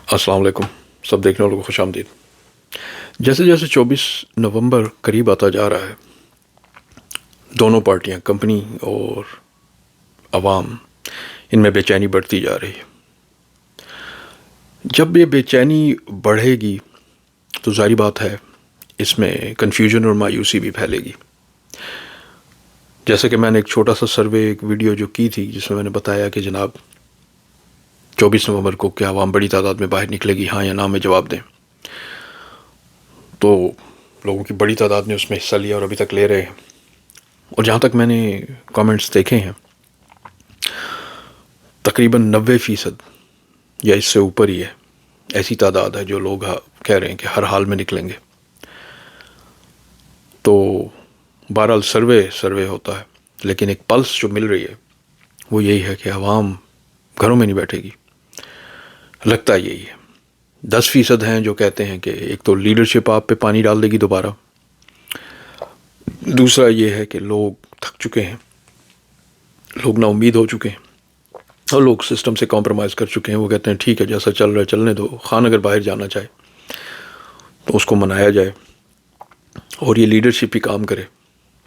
السلام علیکم سب دیکھنے والوں کو خوش آمدید۔ جیسے جیسے 24 نومبر قریب آتا جا رہا ہے، دونوں پارٹیاں کمپنی اور عوام ان میں بے چینی بڑھتی جا رہی ہے۔ جب یہ بے چینی بڑھے گی تو ظاہری بات ہے اس میں کنفیوژن اور مایوسی بھی پھیلے گی۔ جیسے کہ میں نے ایک چھوٹا سا سروے، ایک ویڈیو جو کی تھی، جس میں نے بتایا کہ جناب 24 نومبر کو کیا عوام بڑی تعداد میں باہر نکلے گی، ہاں یا نا میں جواب دیں، تو لوگوں کی بڑی تعداد نے اس میں حصہ لیا اور ابھی تک لے رہے ہیں۔ اور جہاں تک میں نے کامنٹس دیکھے ہیں، تقریباً 90% یا اس سے اوپر ہی ہے، ایسی تعداد ہے جو لوگ کہہ رہے ہیں کہ ہر حال میں نکلیں گے۔ تو بہرحال سروے ہوتا ہے، لیکن ایک پلس جو مل رہی ہے وہ یہی ہے کہ عوام گھروں میں نہیں بیٹھے گی، لگتا یہی ہے۔ 10% ہیں جو کہتے ہیں کہ ایک تو لیڈرشپ آپ پہ پانی ڈال دے گی دوبارہ، دوسرا یہ ہے کہ لوگ تھک چکے ہیں، لوگ نا امید ہو چکے ہیں اور لوگ سسٹم سے کمپرومائز کر چکے ہیں۔ وہ کہتے ہیں ٹھیک ہے، جیسا چل رہا ہے چلنے دو، خان اگر باہر جانا چاہے تو اس کو منایا جائے اور یہ لیڈرشپ ہی کام کرے۔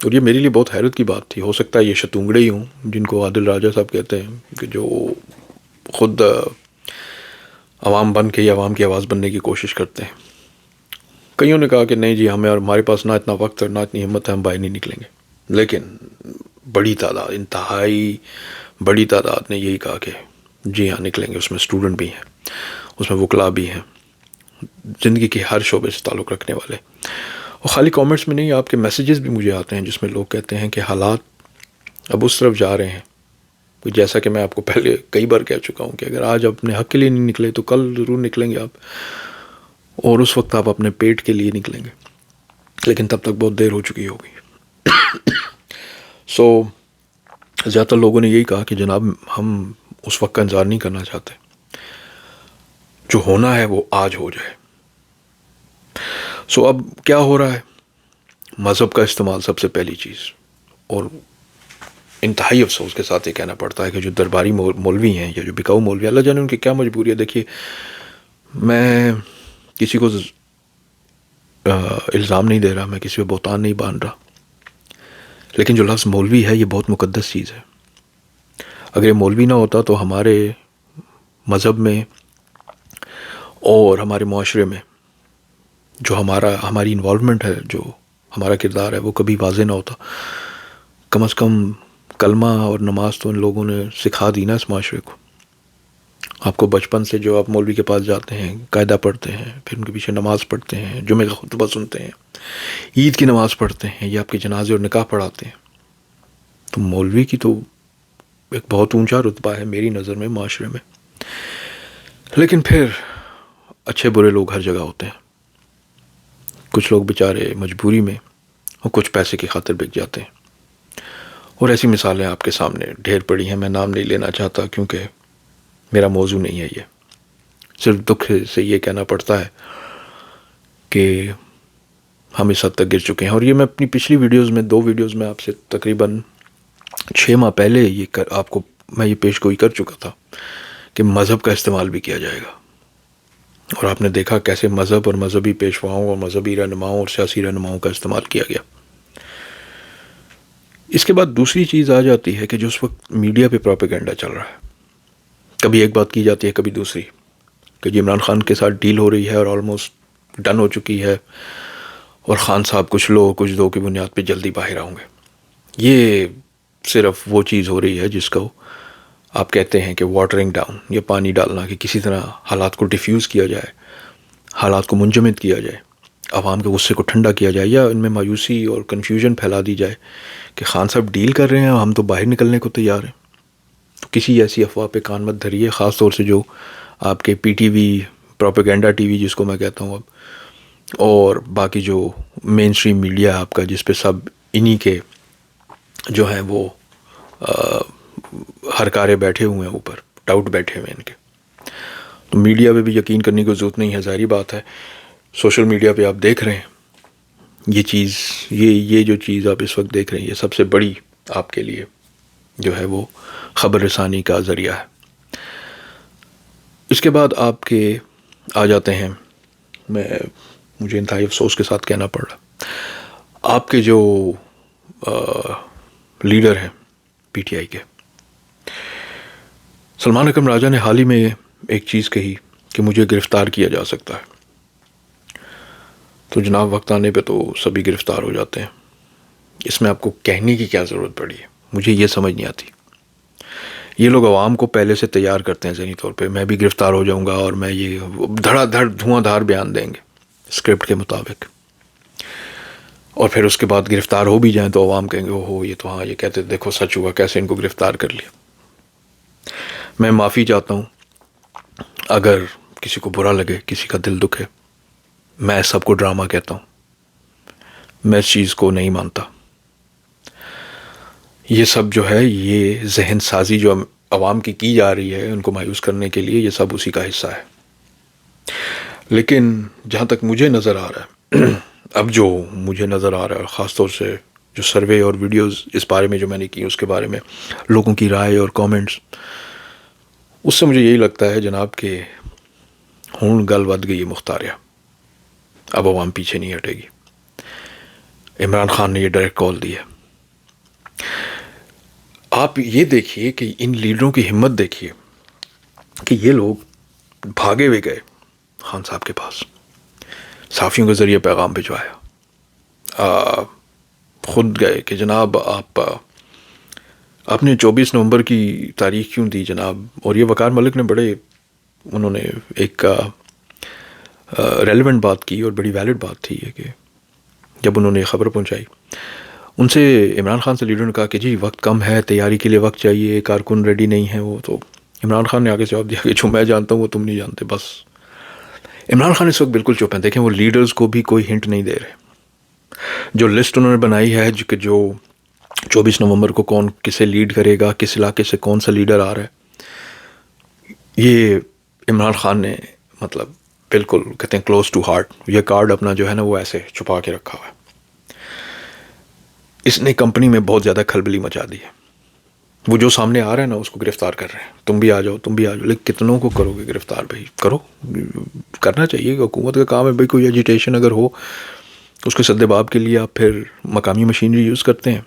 اور یہ میرے لیے بہت حیرت کی بات تھی۔ ہو سکتا ہے یہ شتونگڑے ہی ہوں جن کو عادل راجہ صاحب کہتے ہیں، کہ جو خود عوام بن کے یا عوام کی آواز بننے کی کوشش کرتے ہیں۔ کئیوں نے کہا کہ نہیں جی، ہمارے پاس نہ اتنا وقت اور نہ اتنی ہمت ہے، ہم باہر نہیں نکلیں گے۔ لیکن بڑی تعداد، انتہائی بڑی تعداد نے یہی کہا کہ جی ہاں نکلیں گے۔ اس میں اسٹوڈنٹ بھی ہیں، اس میں وکلاء بھی ہیں، زندگی کے ہر شعبے سے تعلق رکھنے والے۔ اور خالی کامنٹس میں نہیں، آپ کے میسیجز بھی مجھے آتے ہیں جس میں لوگ کہتے ہیں کہ حالات اب اس طرف جا رہے ہیں، جیسا کہ میں آپ کو پہلے کئی بار کہہ چکا ہوں کہ اگر آج اپنے حق کے لیے نہیں نکلے تو کل ضرور نکلیں گے آپ، اور اس وقت آپ اپنے پیٹ کے لیے نکلیں گے، لیکن تب تک بہت دیر ہو چکی ہوگی۔ زیادہ تر لوگوں نے یہی کہا کہ جناب ہم اس وقت کا انتظار نہیں کرنا چاہتے، جو ہونا ہے وہ آج ہو جائے۔ اب کیا ہو رہا ہے؟ مذہب کا استعمال سب سے پہلی چیز، اور انتہائی افسوس کے ساتھ یہ کہنا پڑتا ہے کہ جو درباری مولوی ہیں یا جو بکاؤ مولوی، اللہ جانے ان کی کیا مجبوری ہے۔ دیکھیے، میں کسی کو الزام نہیں دے رہا، میں کسی پہ بہتان نہیں باندھ رہا، لیکن جو لفظ مولوی ہے یہ بہت مقدس چیز ہے۔ اگر یہ مولوی نہ ہوتا تو ہمارے مذہب میں اور ہمارے معاشرے میں جو ہماری انوالومنٹ ہے، جو ہمارا کردار ہے، وہ کبھی واضح نہ ہوتا۔ کم از کم کلمہ اور نماز تو ان لوگوں نے سکھا دی نا اس معاشرے کو۔ آپ کو بچپن سے جو آپ مولوی کے پاس جاتے ہیں، قاعدہ پڑھتے ہیں، پھر ان کے پیچھے نماز پڑھتے ہیں، جمعہ کا خطبہ سنتے ہیں، عید کی نماز پڑھتے ہیں، یا آپ کے جنازے اور نکاح پڑھاتے ہیں، تو مولوی کی تو ایک بہت اونچا رتبہ ہے میری نظر میں معاشرے میں۔ لیکن پھر اچھے برے لوگ ہر جگہ ہوتے ہیں، کچھ لوگ بیچارے مجبوری میں اور کچھ پیسے کی خاطر بک جاتے ہیں، اور ایسی مثالیں آپ کے سامنے ڈھیر پڑی ہیں۔ میں نام نہیں لینا چاہتا کیونکہ میرا موضوع نہیں ہے یہ، صرف دکھ سے یہ کہنا پڑتا ہے کہ ہم اس حد تک گر چکے ہیں۔ اور یہ میں اپنی پچھلی ویڈیوز میں، 2 ویڈیوز میں آپ سے تقریباً 6 ماہ پہلے آپ کو میں یہ پیش گوئی کر چکا تھا کہ مذہب کا استعمال بھی کیا جائے گا، اور آپ نے دیکھا کیسے مذہب اور مذہبی پیشواؤں اور مذہبی رہنماؤں اور سیاسی رہنماؤں کا استعمال کیا گیا۔ اس کے بعد دوسری چیز آ جاتی ہے کہ جو اس وقت میڈیا پہ پروپیگنڈا چل رہا ہے، کبھی ایک بات کی جاتی ہے کبھی دوسری، کہ جی عمران خان کے ساتھ ڈیل ہو رہی ہے اور آلموسٹ ڈن ہو چکی ہے، اور خان صاحب کچھ لو کچھ دو کی بنیاد پہ جلدی باہر آؤں گے۔ یہ صرف وہ چیز ہو رہی ہے جس کو آپ کہتے ہیں کہ واٹرنگ ڈاؤن، یا پانی ڈالنا، کہ کسی طرح حالات کو ڈیفیوز کیا جائے، حالات کو منجمد کیا جائے، عوام کے غصے کو ٹھنڈا کیا جائے، یا ان میں مایوسی اور کنفیوژن پھیلا دی جائے کہ خان صاحب ڈیل کر رہے ہیں، ہم تو باہر نکلنے کو تیار ہیں۔ تو کسی ایسی افواہ پہ کان مت دھریے، خاص طور سے جو آپ کے P T V, propaganda T V جس کو میں کہتا ہوں اب، اور باقی جو مین اسٹریم میڈیا آپ کا، جس پہ سب انہی کے جو ہیں وہ ہر کارے بیٹھے ہوئے ہیں، اوپر ڈاؤٹ بیٹھے ہوئے ہیں ان کے، تو میڈیا پہ بھی یقین کرنے کی ضرورت نہیں ہے۔ ظاہری بات ہے، سوشل میڈیا پہ آپ دیکھ رہے ہیں یہ جو چیز آپ اس وقت دیکھ رہے ہیں، یہ سب سے بڑی آپ کے لیے جو ہے وہ خبر رسانی کا ذریعہ ہے۔ اس کے بعد آپ کے آ جاتے ہیں. مجھے انتہائی افسوس کے ساتھ کہنا پڑ رہا، آپ کے جو لیڈر ہیں پی ٹی آئی کے، سلمان اکرم راجہ نے حال ہی میں ایک چیز کہی کہ مجھے گرفتار کیا جا سکتا ہے. تو جناب وقت آنے پہ تو سبھی گرفتار ہو جاتے ہیں. اس میں آپ کو کہنے کی کیا ضرورت پڑی ہے؟ مجھے یہ سمجھ نہیں آتی. یہ لوگ عوام کو پہلے سے تیار کرتے ہیں ذہنی طور پہ، میں بھی گرفتار ہو جاؤں گا اور میں یہ دھڑا دھڑ دھواں دھار بیان دیں گے اسکرپٹ کے مطابق، اور پھر اس کے بعد گرفتار ہو بھی جائیں تو عوام کہیں گے اوہو یہ تو ہاں یہ کہتے دیکھو سچ ہوا، کیسے ان کو گرفتار کر لیا. میں معافی چاہتا ہوں اگر کسی کو برا لگے، کسی کا دل دکھے. میں سب کو ڈرامہ کہتا ہوں، میں اس چیز کو نہیں مانتا. یہ سب جو ہے یہ ذہن سازی جو عوام کی جا رہی ہے ان کو مایوس کرنے کے لیے، یہ سب اسی کا حصہ ہے. لیکن جہاں تک مجھے نظر آ رہا ہے اب جو مجھے نظر آ رہا ہے، خاص طور سے جو سروے اور ویڈیوز اس بارے میں جو میں نے کی، اس کے بارے میں لوگوں کی رائے اور کامنٹس، اس سے مجھے یہی لگتا ہے جناب کہ ہون گل ود گئی مختاریہ، اب عوام پیچھے نہیں ہٹے گی. عمران خان نے یہ ڈائریکٹ کال دی ہے. آپ یہ دیکھیے کہ ان لیڈروں کی ہمت دیکھیے کہ یہ لوگ بھاگے ہوئے گئے خان صاحب کے پاس، صحافیوں کے ذریعے پیغام بھجوایا، خود گئے کہ جناب آپ نے 24 نومبر کی تاریخ کیوں دی جناب. اور یہ وقار ملک نے بڑے انہوں نے ایک ریلیونٹ بات کی اور بڑی ویلڈ بات تھی یہ کہ جب انہوں نے خبر پہنچائی ان سے، عمران خان سے لیڈر نے کہا کہ جی وقت کم ہے، تیاری کے لیے وقت چاہیے، کارکن ریڈی نہیں ہے وہ. تو عمران خان نے آگے جواب دیا کہ جو میں جانتا ہوں وہ تم نہیں جانتے. بس عمران خان اس وقت بالکل چپ ہیں. دیکھیں وہ لیڈرز کو بھی کوئی ہنٹ نہیں دے رہے. جو لسٹ انہوں نے بنائی ہے جو 24 نومبر کو کون کسے لیڈ کرے گا، کس علاقے سے کون سا لیڈر آ رہا ہے، یہ عمران خان نے مطلب بالکل کہتے ہیں کلوز ٹو ہارٹ، یہ کارڈ اپنا جو ہے نا وہ ایسے چھپا کے رکھا ہوا ہے. اس نے کمپنی میں بہت زیادہ کھلبلی مچا دی ہے. وہ جو سامنے آ رہا ہے نا اس کو گرفتار کر رہے ہیں، تم بھی آ جاؤ تم بھی آ جاؤ. لیکن کتنوں کو کرو گے گرفتار؟ بھائی کرو، کرنا چاہیے. حکومت کا کام ہے بھائی، کوئی ایجیٹیشن اگر ہو اس کے سدباب کے لیے آپ پھر مقامی مشینری یوز کرتے ہیں.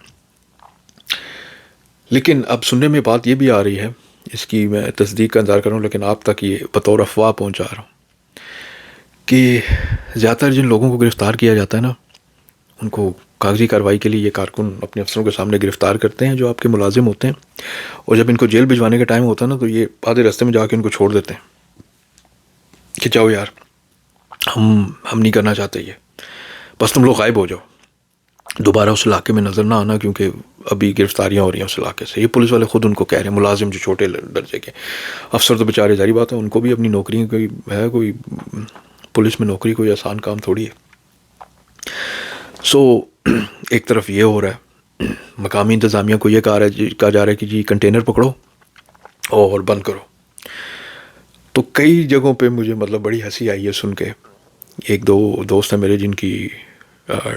لیکن اب سننے میں بات یہ بھی آ رہی ہے، اس کی میں تصدیق کا انتظار کر رہا ہوں لیکن آپ تک یہ بطور افواہ پہنچا رہا ہوں کہ زیادہ تر جن لوگوں کو گرفتار کیا جاتا ہے نا ان کو کاغذی کارروائی کے لیے یہ کارکن اپنے افسروں کے سامنے گرفتار کرتے ہیں جو آپ کے ملازم ہوتے ہیں، اور جب ان کو جیل بھجوانے کا ٹائم ہوتا ہے نا تو یہ آدھے راستے میں جا کے ان کو چھوڑ دیتے ہیں کہ جاؤ یار ہم نہیں کرنا چاہتے یہ، بس تم لوگ غائب ہو جاؤ، دوبارہ اس علاقے میں نظر نہ آنا کیونکہ ابھی گرفتاریاں ہو رہی ہیں اس علاقے سے. یہ پولیس والے خود ان کو کہہ رہے ہیں، ملازم جو چھوٹے درجے کے افسر تو بیچارے ظاہری بات ہے ان کو بھی اپنی نوکری کوئی ہے، کوئی پولیس میں نوکری کوئی آسان کام تھوڑی ہے. ایک طرف یہ ہو رہا ہے، مقامی انتظامیہ کو یہ کہا جا رہا ہے کہ جی کنٹینر پکڑو اور بند کرو. تو کئی جگہوں پہ مجھے مطلب بڑی ہنسی آئی ہے سن کے. ایک دو دوست ہیں میرے جن کی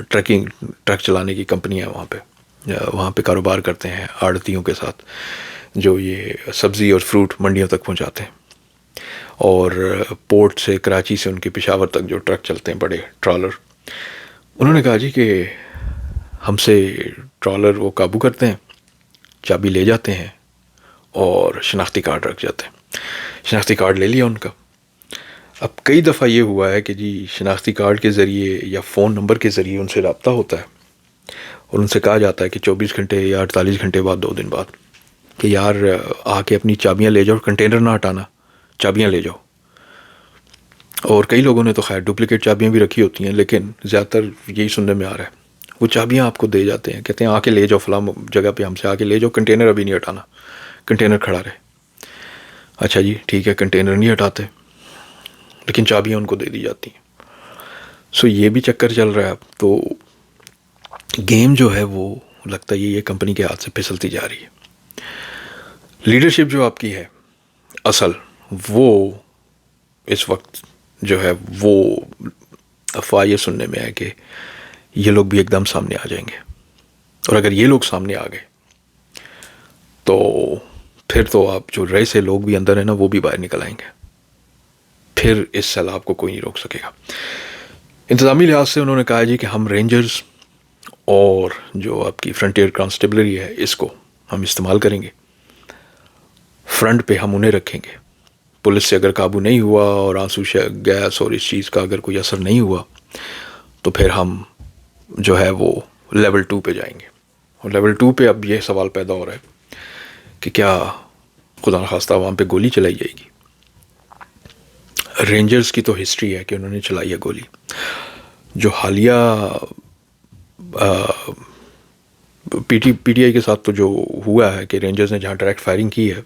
ٹرک چلانے کی کمپنی ہے، وہاں پہ کاروبار کرتے ہیں آڑتیوں کے ساتھ جو یہ سبزی اور فروٹ منڈیوں تک پہنچاتے ہیں، اور پورٹ سے کراچی سے ان کے پشاور تک جو ٹرک چلتے ہیں بڑے ٹرالر. انہوں نے کہا جی کہ ہم سے ٹرالر وہ قابو کرتے ہیں، چابی لے جاتے ہیں اور شناختی کارڈ رکھ جاتے ہیں. شناختی کارڈ لے لیا ان کا. اب کئی دفعہ یہ ہوا ہے کہ جی شناختی کارڈ کے ذریعے یا فون نمبر کے ذریعے ان سے رابطہ ہوتا ہے اور ان سے کہا جاتا ہے کہ 24 گھنٹے یا 48 گھنٹے بعد 2 دن بعد کہ یار آ کے اپنی چابیاں لے جاؤ، کنٹینر نہ ہٹانا، چابیاں لے جاؤ. اور کئی لوگوں نے تو خیر ڈپلیکیٹ چابیاں بھی رکھی ہوتی ہیں، لیکن زیادہ تر یہی سننے میں آ رہا ہے وہ چابیاں آپ کو دے جاتے ہیں، کہتے ہیں آ کے لے جاؤ فلاں جگہ پہ ہم سے آ کے لے جاؤ، کنٹینر ابھی نہیں ہٹانا، کنٹینر کھڑا رہے. اچھا جی ٹھیک ہے، کنٹینر نہیں ہٹاتے لیکن چابیاں ان کو دے دی جاتی ہیں. یہ بھی چکر چل رہا ہے اب. تو گیم جو ہے وہ لگتا ہے یہ کمپنی کے ہاتھ سے پھسلتی جا رہی ہے. لیڈرشپ جو آپ کی ہے اصل، وہ اس وقت جو ہے وہ افواہ یہ سننے میں ہے کہ یہ لوگ بھی ایک دم سامنے آ جائیں گے، اور اگر یہ لوگ سامنے آ گئے تو پھر تو آپ جو رئیس سے لوگ بھی اندر ہیں نا وہ بھی باہر نکل آئیں گے. پھر اس سیلاب کو کوئی نہیں روک سکے گا۔ انتظامی لحاظ سے انہوں نے کہا جی کہ ہم رینجرز اور جو آپ کی فرنٹیئر کانسٹیبلری ہے اس کو ہم استعمال کریں گے، فرنٹ پہ ہم انہیں رکھیں گے، پولیس سے اگر قابو نہیں ہوا اور آنسو گیس اور اس چیز کا اگر کوئی اثر نہیں ہوا تو پھر ہم جو ہے وہ لیول 2 پہ جائیں گے۔ اور لیول 2 پہ اب یہ سوال پیدا ہو رہا ہے کہ کیا خدا نخواستہ عوام پہ گولی چلائی جائے گی؟ رینجرز کی تو ہسٹری ہے کہ انہوں نے چلائی ہے گولی۔ جو حالیہ پی ٹی آئی کے ساتھ تو جو ہوا ہے کہ رینجرز نے جہاں ڈائریکٹ فائرنگ کی ہے،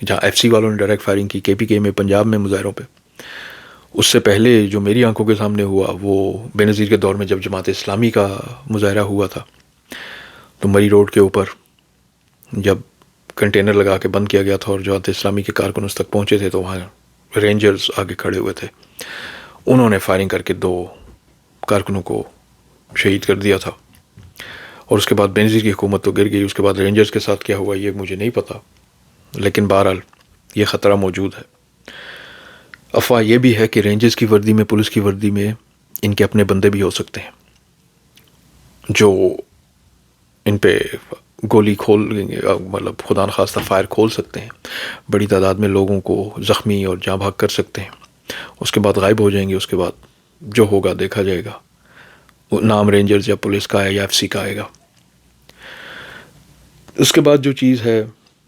جہاں ایف سی والوں نے ڈائریکٹ فائرنگ کی کے پی کے میں، پنجاب میں مظاہروں پہ، اس سے پہلے جو میری آنکھوں کے سامنے ہوا وہ بے نظیر کے دور میں جب جماعت اسلامی کا مظاہرہ ہوا تھا تو مری روڈ کے اوپر جب کنٹینر لگا کے بند کیا گیا تھا اور جماعت اسلامی کے کارکن اس تک پہنچے تھے تو وہاں رینجرز آگے کھڑے ہوئے تھے، انہوں نے فائرنگ کر کے 2 کارکنوں کو شہید کر دیا تھا۔ اور اس کے بعد بے نظیر کی حکومت تو گر گئی، اس کے بعد رینجرز کے ساتھ کیا ہوا یہ مجھے نہیں پتا، لیکن بہرحال یہ خطرہ موجود ہے۔ افواہ یہ بھی ہے کہ رینجرز کی وردی میں، پولیس کی وردی میں ان کے اپنے بندے بھی ہو سکتے ہیں جو ان پہ گولی کھول گے، مطلب خدا نخواستہ فائر کھول سکتے ہیں، بڑی تعداد میں لوگوں کو زخمی اور جاں بھاگ کر سکتے ہیں، اس کے بعد غائب ہو جائیں گے، اس کے بعد جو ہوگا دیکھا جائے گا، نام رینجرز یا پولیس کا ہے یا ایف سی کا آئے گا۔ اس کے بعد جو چیز ہے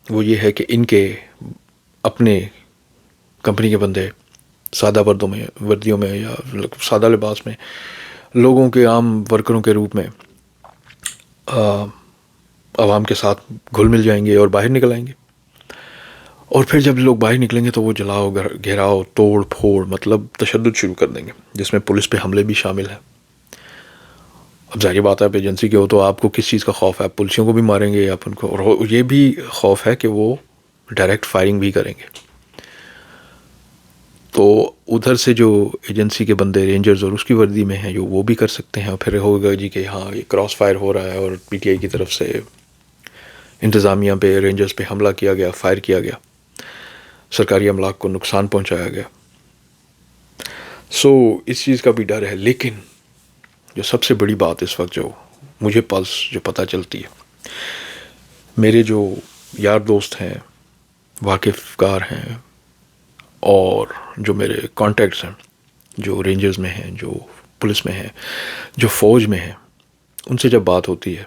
وہ یہ ہے کہ ان کے اپنے کمپنی کے بندے سادہ وردیوں میں یا سادہ لباس میں لوگوں کے عام ورکروں کے روپ میں عوام کے ساتھ گھل مل جائیں گے اور باہر نکل آئیں گے، اور پھر جب لوگ باہر نکلیں گے تو وہ جلاؤ، گھیراؤ، توڑ پھوڑ، مطلب تشدد شروع کر دیں گے، جس میں پولیس پہ حملے بھی شامل ہیں۔ اب ظاہری بات ہے آپ ایجنسی کے ہو تو آپ کو کس چیز کا خوف ہے؟ آپ پولیسوں کو بھی ماریں گے آپ ان کو، اور یہ بھی خوف ہے کہ وہ ڈائریکٹ فائرنگ بھی کریں گے۔ تو ادھر سے جو ایجنسی کے بندے رینجرز اور اس کی وردی میں ہیں جو وہ بھی کر سکتے ہیں، اور پھر ہوگا جی کہ ہاں یہ کراس فائر ہو رہا ہے اور پی ٹی آئی کی طرف سے انتظامیہ پہ، رینجرز پہ حملہ کیا گیا، فائر کیا گیا، سرکاری املاک کو نقصان پہنچایا گیا۔ سو اس چیز کا بھی ڈر ہے، لیکن جو سب سے بڑی بات اس وقت جو مجھے جو پتہ چلتی ہے، میرے جو یار دوست ہیں، واقف کار ہیں، اور جو میرے کانٹیکٹس ہیں جو رینجرز میں ہیں، جو پولیس میں ہیں، جو فوج میں ہیں، ان سے جب بات ہوتی ہے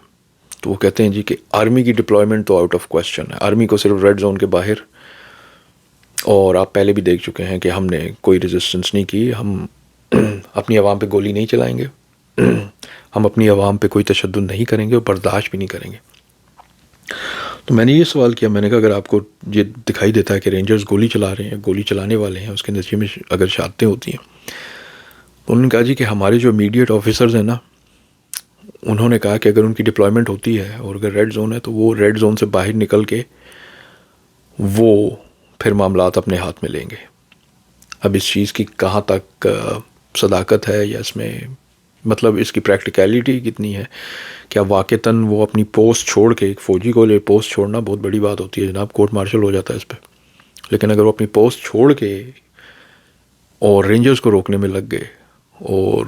تو وہ کہتے ہیں جی کہ آرمی کی ڈپلائمنٹ تو آؤٹ آف کویسچن ہے، آرمی کو صرف ریڈ زون کے باہر، اور آپ پہلے بھی دیکھ چکے ہیں کہ ہم نے کوئی ریزسٹنس نہیں کی، ہم اپنی عوام پہ گولی نہیں چلائیں گے، ہم اپنی عوام پہ کوئی تشدد نہیں کریں گے اور برداشت بھی نہیں کریں گے۔ تو میں نے یہ سوال کیا، میں نے کہا اگر آپ کو یہ دکھائی دیتا ہے کہ رینجرز گولی چلا رہے ہیں، گولی چلانے والے ہیں، اس کے نتیجے میں اگر شہادتیں ہوتی ہیں، تو انہوں نے کہا جی کہ ہمارے جو امیڈیٹ آفیسرز ہیں نا، انہوں نے کہا کہ اگر ان کی ڈپلائمنٹ ہوتی ہے اور اگر ریڈ زون ہے تو وہ ریڈ زون سے باہر نکل کے وہ پھر معاملات اپنے ہاتھ میں لیں گے۔ اب اس چیز کی کہاں تک صداقت ہے یا اس میں مطلب اس کی پریکٹیکلٹی کتنی ہے، کیا واقعتاً وہ اپنی پوسٹ چھوڑ کے، ایک فوجی کو لے پوسٹ چھوڑنا بہت بڑی بات ہوتی ہے جناب، کورٹ مارشل ہو جاتا ہے اس پہ، لیکن اگر وہ اپنی پوسٹ چھوڑ کے اور رینجرز کو روکنے میں لگ گئے اور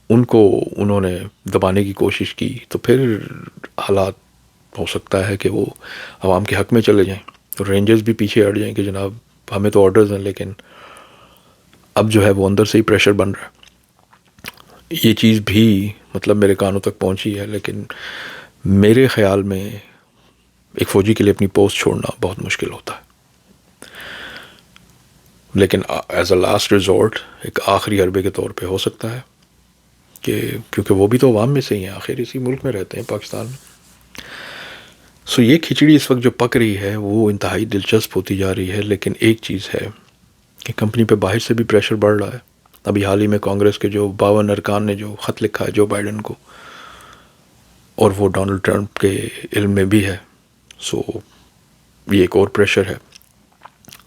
ان کو انہوں نے دبانے کی کوشش کی تو پھر حالات ہو سکتا ہے کہ وہ عوام کے حق میں چلے جائیں، اور رینجرز بھی پیچھے ہٹ جائیں کہ جناب ہمیں تو آرڈرز ہیں، لیکن اب جو ہے وہ اندر سے ہی پریشر بن رہا ہے۔ یہ چیز بھی مطلب میرے کانوں تک پہنچی ہے، لیکن میرے خیال میں ایک فوجی کے لیے اپنی پوسٹ چھوڑنا بہت مشکل ہوتا ہے، لیکن ایز اے لاسٹ ریزورٹ ایک آخری حربے کے طور پہ ہو سکتا ہے کہ کیونکہ وہ بھی تو عوام میں سے ہی ہیں، آخر اسی ملک میں رہتے ہیں، پاکستان میں۔ سو یہ کھچڑی اس وقت جو پک رہی ہے وہ انتہائی دلچسپ ہوتی جا رہی ہے، لیکن ایک چیز ہے کہ کمپنی پہ باہر سے بھی پریشر بڑھ رہا ہے۔ ابھی حال ہی میں کانگریس کے جو 52 ارکان نے جو خط لکھا ہے جو بائیڈن کو، اور وہ ڈونلڈ ٹرمپ کے علم میں بھی ہے، سو یہ ایک اور پریشر ہے،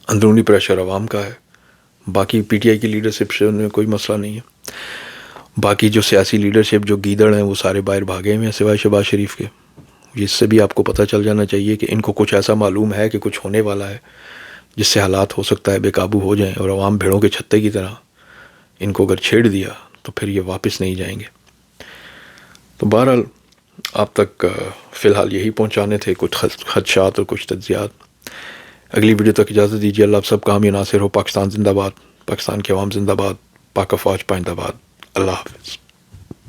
اندرونی پریشر عوام کا ہے۔ باقی پی ٹی آئی کی لیڈرشپ سے انہیں کوئی مسئلہ نہیں ہے، باقی جو سیاسی لیڈرشپ جو گیدڑ ہیں وہ سارے باہر بھاگے ہوئے ہیں سوائے شہباز شریف کے۔ اس سے بھی آپ کو پتہ چل جانا چاہیے کہ ان کو کچھ ایسا معلوم ہے کہ کچھ ہونے والا ہے، جس سے حالات ہو سکتا ہے بے قابو ہو جائیں، اور عوام بھیڑوں کے چھتے کی طرح ان کو اگر چھیڑ دیا تو پھر یہ واپس نہیں جائیں گے۔ تو بہرحال آپ تک فی الحال یہی پہنچانے تھے، کچھ خدشات اور کچھ تجزیات۔ اگلی ویڈیو تک اجازت دیجیے۔ اللہ آپ سب کا حامی ناصر ہو۔ پاکستان زندہ باد، پاکستان کی عوام زندہ باد، پاک افواج پائندہ باد۔ اللہ حافظ۔